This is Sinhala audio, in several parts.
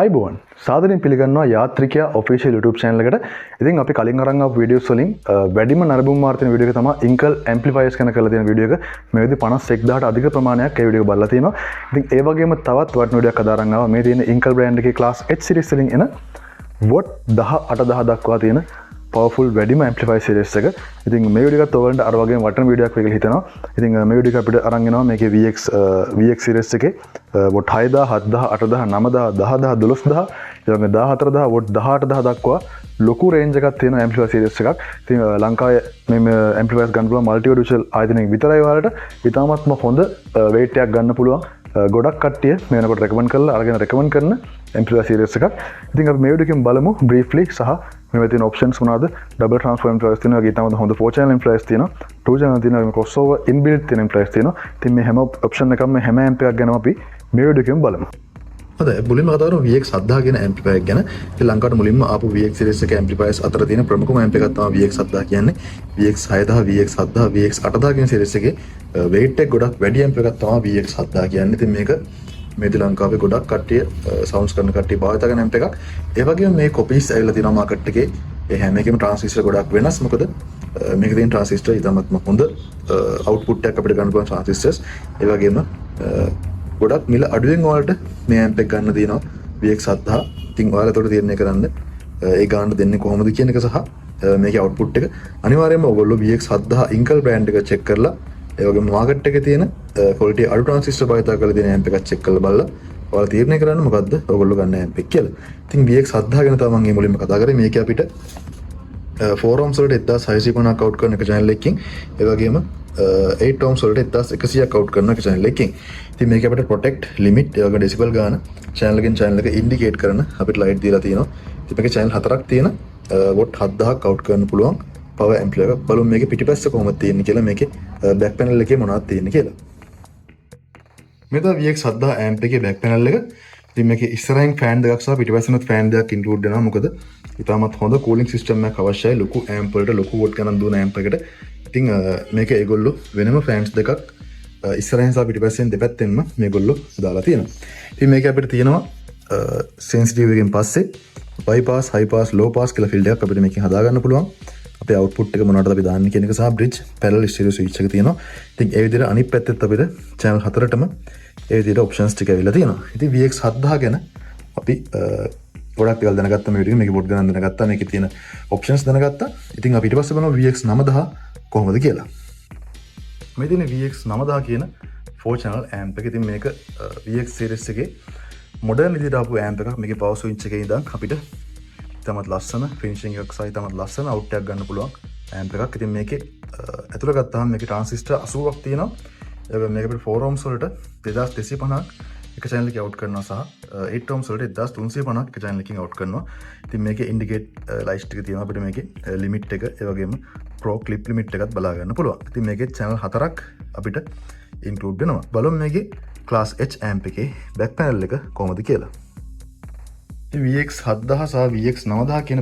iBoon සාදරයෙන් පිළිගන්නවා යාත්‍රිකයා ඔෆිෂියල් YouTube channel එකට. ඉතින් අපි කලින් අරන් ආපු වීඩියෝස් වලින් වැඩිම නරඹුම් මාර්ග තියෙන වීඩියෝ එක තමයි Inkle amplifiers ගැන කරලා තියෙන වීඩියෝ එක. මේ විදිහට 51000ට අධික ප්‍රමාණයක් ඒ වීඩියෝ එක බලලා තිනවා. ඉතින් ඒ වගේම තවත් වටින වීඩියෝ එකක් අද අරන් ආවා. මේ තියෙන Inkle brand එකේ class H series වලින් එන watt 18000 දක්වා තියෙන powerful වැඩිම amplifier series එක. ඉතින් මේ වීඩියෝ එකත් ඔයගලන්ට අර වගේම වටින වීඩියෝ එකක් වෙයි කියලා හිතනවා. ඉතින් මේ වීඩියෝ එක අපිට අරන් එනවා මේකේ VX series එකේ watt 6000 7000 8000 9000 10000 12000 ඒ වගේ 14000 watt 18000 දක්වා ලොකු රේන්ජ් එකක් තියෙන amplifier series එකක්. ඉතින් ලංකාවේ මේ amplifiers ගන්න පුළුවන් multi dual ආයතනයක විතරයි ඔයාලට ඉතාමත්ම හොඳ weight එකක් ගන්න පුළුවන්. ගොඩක් කට්ටිය මේ වෙනකොට recommend කරලා අරගෙන recommend කරන amplifier series එකක්. ඉතින් අපි මේ වීඩියෝ එකෙන් බලමු briefly සහ මේ තියෙන options මොනවාද? double transfer amplifiers තියෙනවා. ඒ ඉතාමත් හොඳ 4 channel amplifiers තියෙනවා. 2 channel තියෙනවා. crossover inbuilt තියෙන amplifiers තියෙනවා. ඉතින් මේ හැම option එකක්ම හැම amp එකක් ගැනම අපි මේ වීඩියෝ එකෙන් බලමු. හොඳයි මුලින්ම කතා කරමු VX 7000 කියන amplifier ගැන. ඉතින් ලංකාවට මුලින්ම ආපු VX series එක amplifiers අතර තියෙන ප්‍රමුඛම amp එකක් තමයි VX 7000 කියන්නේ. VX 6000, VX 7000, VX 8000 කියන series එකේ weight එක ගොඩක් වැඩි amp එකක් තමයි VX 7000 කියන්නේ. ඉතින් මේක මේ ලංකාවේ ගොඩක් කට්ටිය sounds කරන කට්ටිය භාවිත කරන amp එකක්. ඒ වගේම මේ copies ඇවිල්ලා තියෙනවා market එකේ. ඒ හැම එකෙම transistor ගොඩක් වෙනස්. මොකද මේක තියෙන transistor ඉතාමත්ම හොඳ output එකක් අපිට ගන්න පුළුවන් transistors. ඒ වගේම ගොඩක් මිල අඩුවෙන් ඔයාලට මේ amp එක ගන්න තියෙනවා VX 7000. ඉතින් ඔයාලා ඒකට තීරණය කරන්න ඒ ගාන දෙන්නේ කොහොමද කියන එක සහ මේකේ output එක අනිවාර්යයෙන්ම ඔයගොල්ලෝ VX 7000 Inkle brand එක check කරලා ඒ වගේම market එකේ තියෙන quality අඩු transistor භාවිත කරලා තියෙන amp එකක් check කරලා බලලා ඔයාලා තීරණය කරන්න මොකද්ද ඔයගොල්ලෝ ගන්න amp එක කියලා. ඉතින් VX 7000 ගැන තමයි මම මුලින්ම කතා කරේ. මේක අපිට 4 ohms වලට 1650ක් out කරන එක channel එකකින් ඒ වගේම 8 ohms වලට 1100ක් out කරන එක channel එකකින්. ඉතින් මේක අපිට protect limit ඒ වගේ decibel ගාන channel එකෙන් channel එක indicate කරන අපිට light දීලා තියෙනවා. ඉතින් මේකේ channel 4ක් තියෙන watt 7000ක් out කරන්න පුළුවන් power amplifier එකක්. බලමු මේකේ පිටිපස්ස කොහොමද තියෙන්නේ කියලා මේකේ back panel එකේ මොනවද තියෙන්නේ කියලා. මේ තමයි VX 7000 amp එකේ back panel එක. ඉතින් මේකේ ඉස්සරහින් fan දෙකක් සහ පිටිපස්සෙනුත් fan දෙකක් include වෙනවා. මොකද ඉතාමත් හොඳ cooling system එකක් අවශ්‍යයි ලොකු amp වලට ලොකු watt ගණන් දුවන amp එකකට. ඉතින් මේක ඒගොල්ලෝ වෙනම fans දෙකක් ඉස්සරහින් සහ පිටිපස්සෙන් දෙපැත්තෙන්ම මේගොල්ලෝ දාලා තියෙනවා. ඉතින් මේක අපිට තියෙනවා sensitive එකෙන් පස්සේ bypass, high pass, low pass කියලා field එකක් අපිට මේකෙන් හදා ගන්න පුළුවන්. අපේ output එක මොනවටද අපි දාන්නේ කියන එක සහ bridge parallel stereo switch එක තියෙනවා. ඉතින් ඒ විදිහට අනිත් පැත්තෙත් අපිට channel 4ටම ඒ විදිහට options ටික ඇවිල්ලා තියෙනවා. ඉතින් VX 7000 ගැන අපි ගොඩක් දේවල් දැනගත්තා මේ විදිහට. මේකේ බෝඩ් ගණන් දැනගත්තා. මේකේ තියෙන options දැනගත්තා. ඉතින් අපි ඊට පස්සේ බලමු VX 9000 කොහොමද කියලා. මේ තියෙන VX 9000 කියන 4 channel amp එක. ඉතින් මේක VX series එකේ modern විදිහට ආපු amp එකක්. මේකේ power switch එකේ ඉඳන් අපිට ඉතාමත් ලස්සන finishing එකක් සහ ඉතාමත් ලස්සන out එකක් ගන්න පුළුවන් amp එකක්. ඉතින් මේකේ ඇතුළ ගත්තාම මේකේ transistor 80ක් තියෙනවා. ඒ වගේම මේක අපිට 4 ohms වලට 2250ක් එක channel එකේ out කරනවා සහ 8 ohms වලට 1350ක් එක channel එකකින් out කරනවා. ඉතින් මේකේ indicate lights ටික තියෙනවා. අපිට මේකේ limit එක ඒ වගේම pro clip limit එකත් බලා ගන්න පුළුවන්. ඉතින් මේකේ channel 4ක් අපිට include වෙනවා. බලමු මේකේ class H amp එකේ back panel එක කොහොමද කියලා. VX 7000 සහ VX 9000 කියන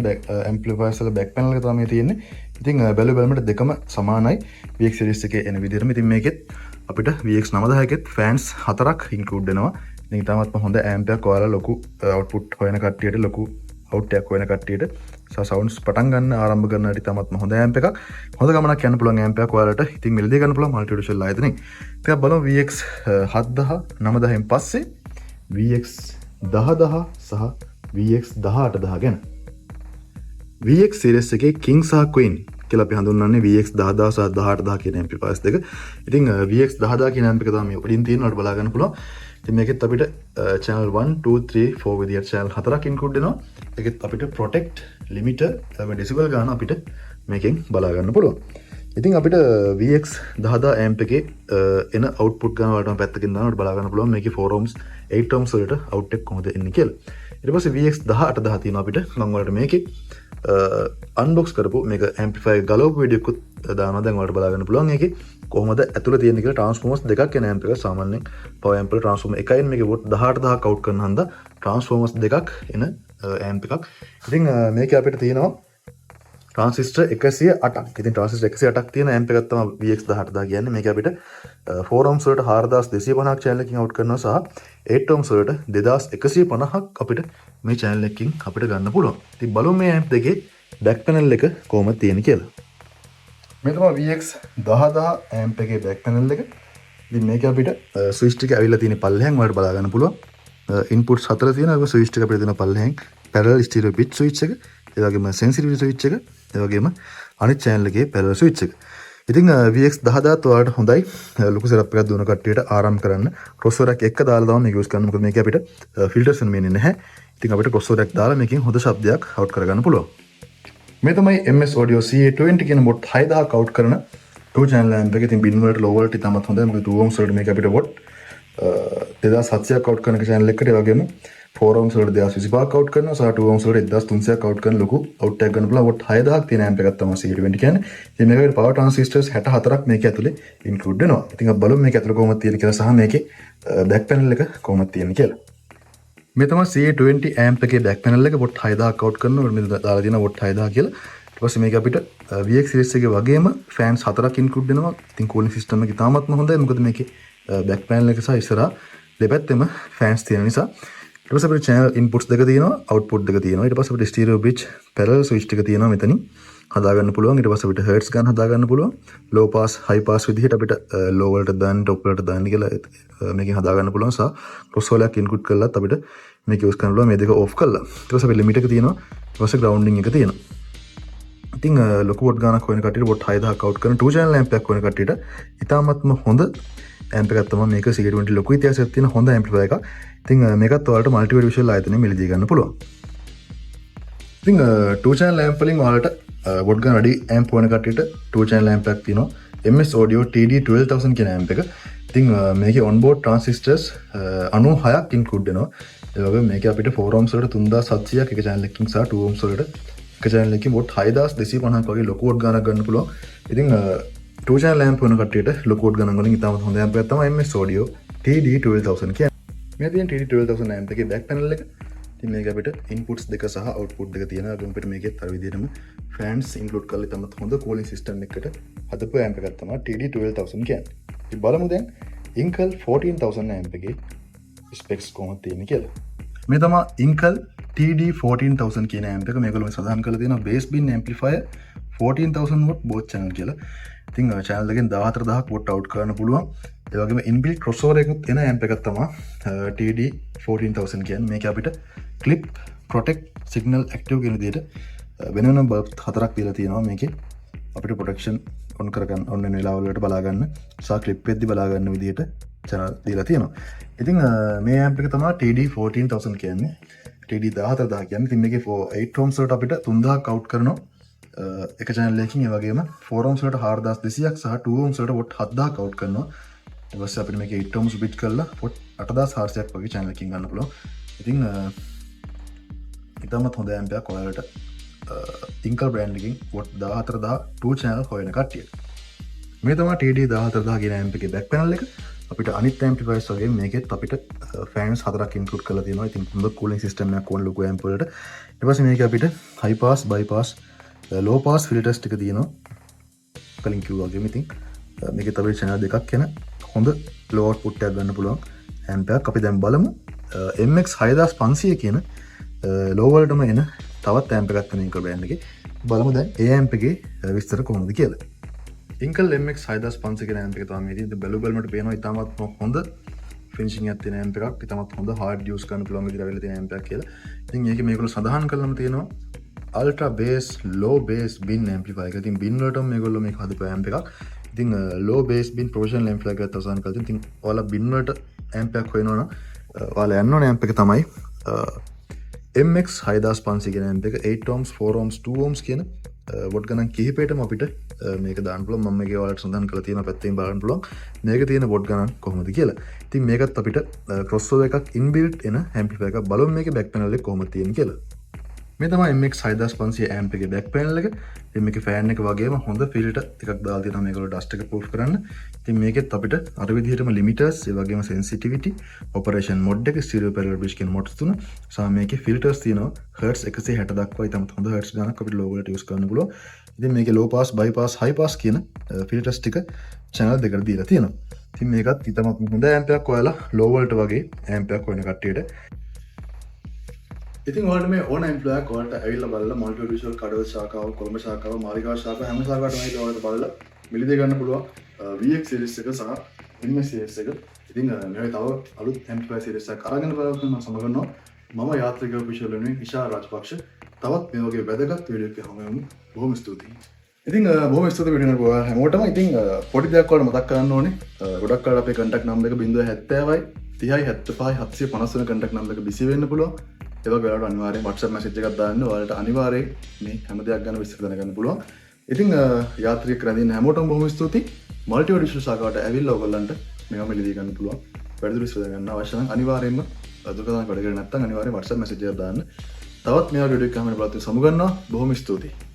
amplifiers වල back panel එක තමයි තියෙන්නේ. ඉතින් බලමට දෙකම සමානයි VX series එකේ එන විදිහටම. ඉතින් මේකෙත් අපිට VX 9000 එකෙත් fans 4ක් include වෙනවා. ඉතින් තාමත්ම හොඳ amp එකක් ඔයාලා ලොකු output හොයන කට්ටියට ලොකු out එකක් හොයන කට්ටියට සහ sounds පටන් ගන්න ආරම්භ කරන හැටි තාමත්ම හොඳ amp එකක්. හොඳ ගමනක් යන්න පුළුවන් amp එකක් ඔයාලට. ඉතින් මෙලදී ගන්න පුළුවන් multi dual ආයතනෙන්. ඉතින් බලමු VX 7000 9000න් පස්සේ VX 10000 සහ VX 18000 ගැන. VX series එකේ king සහ queen කියලා අපි හඳුන්වන්නේ VX 10000 සහ 18000 කියන amplifiers දෙක. ඉතින් VX 10000 කියන amp එක තමයි මේ උඩින් තියෙනවට බලා ගන්න පුළුවන්. ඉතින් මේකෙත් අපිට channel 1 2 3 4 විදියට channel 4ක් include වෙනවා. ඒකෙත් අපිට protect limiter decibel ගන්න අපිට මේකෙන් බලා ගන්න පුළුවන්. ඉතින් අපිට VX 10000 amp එකේ එන output ගන්න වලටම පැත්තකින් දානකොට බලා ගන්න පුළුවන් මේකේ 4 ohms 8 ohms වලට out එක කොහොමද එන්නේ කියලා. ඊට පස්සේ VX 18000 තියෙනවා අපිට. මම ඔයාලට මේකේ unbox කරපු මේක amplifier ගලවපු වීඩියෝ එකකුත් දානවා. දැන් ඔයාලට බලා ගන්න පුළුවන් ඒකේ කොහොමද ඇතුළේ තියෙන්නේ කියලා. transformers දෙකක් එන amp එක සාමාන්‍යයෙන් power amp වල transformer එකයින් මේකේ watt 18000ක් out කරන හන්ද transformers දෙකක් එන amp එකක්. ඉතින් මේකේ අපිට තියෙනවා ට්‍රාන්සිස්ටර් 108ක්. ඉතින් ට්‍රාන්සිස්ටර් 108ක් තියෙන ඇම්ප් එකක් තමයි VX18000 කියන්නේ. මේක අපිට 4 ohms වලට 4250ක් channel එකකින් out කරනවා සහ 8 ohms වලට 2150ක් අපිට මේ channel එකකින් අපිට ගන්න පුළුවන්. ඉතින් බලමු මේ ඇම්ප් දෙකේ back panel එක කොහොමද තියෙන්නේ කියලා. මේ තමයි VX10000 ඇම්ප් එකේ back panel එක. ඉතින් මේක අපිට ස්විච් ටික ඇවිල්ලා තියෙන පල්ලෙහෙන් වලට බලා ගන්න පුළුවන්. ඉන්පුට්ස් 4 තියෙනවා. ස්විච් ටික අපිට දෙන පල්ලෙහෙන් parallel stereo bit switch එක, ඒ වගේම sensitivity switch එක, ඒ වගේම අනිත් channel එකේ parallel switch එක. ඉතින් VX10000 වලට හොඳයි ලොකු setup එකක් දුවන කට්ටියට ආරම්භ කරන්න. crossover එකක් එක දාලා තමයි මේක use කරන්න. මොකද මේකේ අපිට filters වෙන්නේ නැහැ. ඉතින් අපිට crossover එකක් දාලා මේකෙන් හොඳ ශබ්දයක් out කරගන්න පුළුවන්. මේ තමයි MS Audio CA20 කියන watt 6000ක් out කරන 2 channel amp එක. ඉතින් bin වලට low වලට ඉතාමත් හොඳයි. මොකද 2 ohms වලට මේක අපිට watt 2700ක් out කරන channel එකකට, ඒ වගේම 4 ohms වලට 2025ක් out කරනවා සහ 2 ohms වලට 1300ක් out කරන ලොකු out එකක් ගන්න පුළුවන්. watt 6000ක් තියෙන amp එකක් තමයි CA20 කියන්නේ. ඉතින් මේකේ power transistors 64ක් මේක ඇතුලේ include වෙනවා. ඉතින් අපි බලමු මේක ඇතුලේ කොහොමද තියෙන්නේ කියලා සහ මේකේ back panel එක කොහොමද තියෙන්නේ කියලා. මේ තමයි CA20 amp එකේ back panel එක. watt 6000ක් out කරනවා. මෙතන දාලා තියෙනවා watt 6000 කියලා. ඊට පස්සේ මේක අපිට VX series එකේ වගේම fans 4ක් include වෙනවා. ඉතින් cooling system එක ඉතාමත්ම හොඳයි. මොකද මේකේ back panel එක සහ ඉස්සරහා දෙපැත්තෙම fans තියෙන නිසා. ඊට පස්සේ අපිට channel inputs දෙක තියෙනවා, output දෙක තියෙනවා. ඊට පස්සේ අපිට stereo bridge parallel switch ටික තියෙනවා මෙතනින් හදා ගන්න පුළුවන්. ඊට පස්සේ අපිට hertz ගන්න හදා ගන්න පුළුවන්. low pass high pass විදිහට අපිට low වලට දාන්න, top වලට දාන්න කියලා මේකෙන් හදා ගන්න පුළුවන්. සහ crossover එකක් input කළාත් අපිට මේක use කරන්න පුළුවන් මේ දෙක off කළා. ඊට පස්සේ අපිට limit එක තියෙනවා. ඊට පස්සේ grounding එක තියෙනවා. ඉතින් ලොකු watt ගානක් හොයන කට්ටියට watt 6000ක් out කරන 2 channel amp එකක් හොයන කට්ටියට ඉතාමත්ම හොඳ amp එකක් තමයි මේක. CA20 ලොකු ඉතිහාසයක් තියෙන හොඳ amplifier එකක්. ඉතින් මේකත් ඔයාලට multimedia visual ආයතනයේ මිලදී ගන්න පුළුවන්. ඉතින් 2 channel amp වලින් ඔයාලට watt ගාන වැඩි amp හොයන කට්ටියට 2 channel amp එකක් තියෙනවා. MS Audio TD12000 කියන amp එක. ඉතින් මේකේ onboard transistors 96ක් include වෙනවා. ඒ වගේම මේකේ අපිට 4 ohms වලට 3700ක් එක channel එකකින් සහ 2 ohms වලට එක channel එකකින් watt 6250ක් වගේ ලොකු watt ගානක් ගන්න පුළුවන්. ඉතින් 2 channel amp වෙන කට්ටියට ලොකු watt ගණන් වලින් ඉතාමත් හොඳ amp එකක් තමයි MS Audio TD12000 කියන්නේ. මේ තියෙන TD12000 amp එකේ back panel එක. ඉතින් මේක අපිට inputs දෙක සහ output දෙක තියෙනවා. ඒකම අපිට මේකෙත් අර විදිහටම fans include කරලා ඉතාමත් හොඳ cooling system එකකට හදපු amp එකක් තමයි TD12000 කියන්නේ. ඉතින් බලමු දැන් Incal 14000 amp එකේ specs කොහොමද තියෙන්නේ කියලා. මේ තමයි Incal TD14000 කියන amp එක. මේකලම සඳහන් කරලා තියෙනවා bass bin amplifier 14000 watt both channel කියලා. ඉතින් channel එකෙන් 14000ක් watt out කරන්න පුළුවන්. ඒ වගේම inbuilt crossover එකකුත් එන amp එකක් තමයි TD14000 කියන්නේ. මේක අපිට clip, protect, signal, active කියන විදිහට වෙන වෙනම bulb 4ක් දීලා තියෙනවා මේකේ. අපිට protection on කරගන්න ඕන වෙන වෙලාවල වලට බලා ගන්න සහ clip වෙද්දි බලා ගන්න විදිහට channel දීලා තියෙනවා. ඉතින් මේ amp එක තමයි TD14000 කියන්නේ. TD14000 කියන්නේ. ඉතින් මේකේ 8 ohms වලට අපිට 3000ක් out කරනවා. එක channel එකකින්. ඒ වගේම 4 ohms වලට 4200ක් සහ 2 ohms වලට watt 7000ක් out කරනවා. ඊට පස්සේ අපිට මේක 8 ohms bit කරලා watt 8400ක් වගේ channel එකකින් ගන්න පුළුවන්. ඉතින් ඉතාමත් හොඳ amp එකක් ඔයාලට Incal brand එකකින් watt 14000 2 channel හොයන කට්ටියට. මේ තමයි TD14000 කියන amp එකේ back panel එක. අපිට අනිත් amplifiers වගේ මේකෙත් අපිට fans 4ක් include කරලා තියෙනවා. ඉතින් හොඳ cooling system එකක් ඕන ලොකු amp වලට. ඊට පස්සේ මේක අපිට high pass, bypass, low pass filters ටික තියෙනවා. කලින් කිව්වා වගේම ඉතින් මේකේ තමයි channel දෙකක් එන හොඳ low output එකක් ගන්න පුළුවන් amp එකක්. අපි දැන් බලමු MX6500 කියන low වලටම එන තවත් amp එකක් තියෙන Incal brand එකේ. බලමු දැන් ඒ amp එකේ විස්තර කොහොමද කියලා. Incal MX6500 කියන amp එක තමයි මේ තියෙන්නේ. බලමට පේනවා ඉතාමත් හොඳ finishing එකක් තියෙන amp එකක්. ඉතාමත් හොඳ hard use කරන්න පුළුවන් විදිහට අවිල තියෙන amp එකක් කියලා. ඉතින් මේකේ මේගොල්ලෝ සඳහන් කරලම තියෙනවා ultra bass low bass bin amplifier එක. ඉතින් bin වලටම මේගොල්ලෝ මේක හදපු amp එකක්. ඉතින් low bass bin professional amplifier එකක් තවසන් කරලා ඉතින් ඔයාලා bin වලට amp එකක් හොයනවා නම් ඔයාලා යන්න ඕනේ amp එක තමයි MX6500 කියන amp එක. 8 ohms 4 ohms 2 ohms කියන watt ගණන් කිහිපයටම අපිට මේක දාන්න පුළුවන්. මම මේකේ ඔයාලට සඳහන් කරලා තියෙනවා පැත්තෙන් බලන්න පුළුවන් මේකේ තියෙන watt ගණන් කොහොමද කියලා. ඉතින් මේකත් අපිට crossover එකක් inbuilt එන amplifier එකක්. බලමු මේකේ back panel එක කොහොමද තියෙන්නේ කියලා. මේ තමයි MX 6500 amp එකේ back panel එක. ඉතින් මේකේ fan එක වගේම හොඳ filter එකක් දාලා තියෙනවා මේගොල්ලෝ dust එක proof කරන්න. ඉතින් මේකෙත් අපිට අර විදිහටම limiters, ඒ වගේම sensitivity, operation mode එක, stereo parallel bridge කියන modes තුන සහ මේකේ filters තියෙනවා hertz 160 දක්වා. ඉතින් හොඳ hertz ගණනක් අපිට logo වලට use කරන්න පුළුවන්. ඉතින් මේකේ low pass, bypass, high pass කියන filters ටික channel දෙකට දීලා තියෙනවා. ඉතින් මේකත් ඊටම හොඳ amp එකක් ඔයාලා low volt වගේ amp එකක් හොයන කට්ටියට. ඉතින් ඔයාලට මේ ඕන amplifier එකක් ඔයාලට ඇවිල්ලා බලලා multi visual කඩවල ශාඛාව, කොළඹ ශාඛාව, මාලිගාව ශාඛාව හැම ශාඛාවකටම ඇවිල්ලා ඔයාලට බලලා මිලදී ගන්න පුළුවන් VX series එක සහ MS series එක. ඉතින් මේ තව අලුත් amplifier series එකක් අරගෙන බලන්න මම සමගන්නවා. මම යාත්‍රික official වෙනුවෙන් ඉෂා රාජපක්ෂ. තවත් මේ වගේ වැදගත් වීඩියෝ එකක් හමුවෙමු. බොහොම ස්තුතියි. ඉතින් බොහොම ස්තුතියි වීඩියෝ එක ඔයාලා හැමෝටම. ඉතින් පොඩි දෙයක් ඔයාලට මතක් කරන්න ඕනේ. ගොඩක් අය අපේ contact number එක 070යි 30යි 75යි 750 වෙන contact number එක busy වෙන්න පුළුවන්. ඒ වගේ ඔයාලට අනිවාර්යෙන් WhatsApp message එකක් දාන්න. ඔයාලට අනිවාර්යෙන් මේ හැම දෙයක් ගැන විස්තර දැනගන්න පුළුවන්. ඉතින් යාත්‍රික කරදින්න හැමෝටම බොහොම ස්තුතියි. මල්ටි ඔඩිෂන් ශාඛාවට ඇවිල්ලා ඔයගොල්ලන්ට මේවා මිලදී ගන්න පුළුවන්. වැඩිදුර විස්තර දැනගන්න අවශ්‍ය නම් අනිවාර්යෙන්ම දුරකථන කඩ කරේ නැත්නම් අනිවාර්යෙන් WhatsApp message එකක් දාන්න. තවත් මේවා වීඩියෝ එකක් හැමෝටම බලන්න සමුගන්නවා. බොහොම ස්තුතියි.